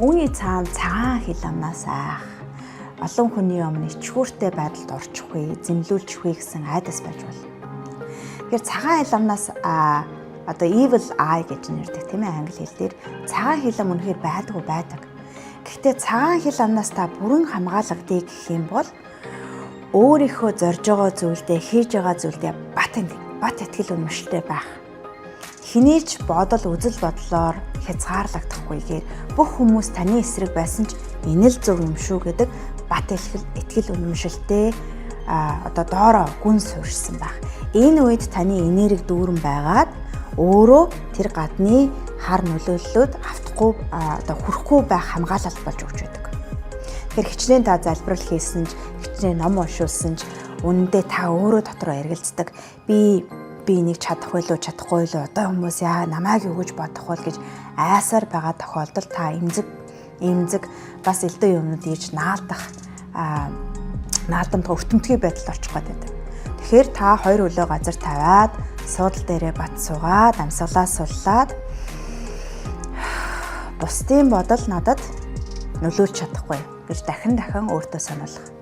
Үүний цаана цагаан хил амнаас айх, олон хүний өмнө ичгүүртэй байдалд орчихгүй, зэмлүүлчихгүй гэсэн айдас байж болно. Тэгэхээр цагаан хил амнаас одоо evil eye гэж нэрдэг тийм ээ англи хэл дээр цагаан хил ам үнэхээр байдаг. Гэхдээ цагаан хил амнаас та бүрэн хамгаалагдъя гэх юм бол өөрийнхөө зорж байгаа зүйлдээ хийж байгаа зүйлдээ бат итгэл үнэмшилтэй байх. Хэний ч бодол үзэл бодлоор хязгаарлагдахгүйгээр бүх хүмүүс таны эсрэг байсан ч энэ л зөв юм шүү гэдэг бат итгэл үнэмшилтэй одоо доороо гүн суурьсан байх. Энэ үед таны энерги дүүрэн байгаад өөрөө тэр гадны хар нөлөөллөд автахгүй одоо хүрэхгүй байх хамгаалалт болж өгч байдаг. Тэгэхээр хичнээн та залбирал хийсэн ч, хичнээн ном уншуулсан ч үнэндээ та өөрөө дотроо эргэлздэг. Би энийг чадах байлуу, чадахгүй байлуу, одоо хүмүүс яа намайг юу гэж бодох вэ гэж айсаар байгаа тохиолдолд та эмзэг бас элдэн юмнууд ийж наалдамт өвтөмтгий байдалд орчих гээд байдаг. Тэгэхээр та хоёр хөлөө газар тавиад суудал дээрээ бат суугаад амьсгалаа суллаад бусдын бодол надад нөлөөлж чадахгүй гэж дахин өөртөө сануулах.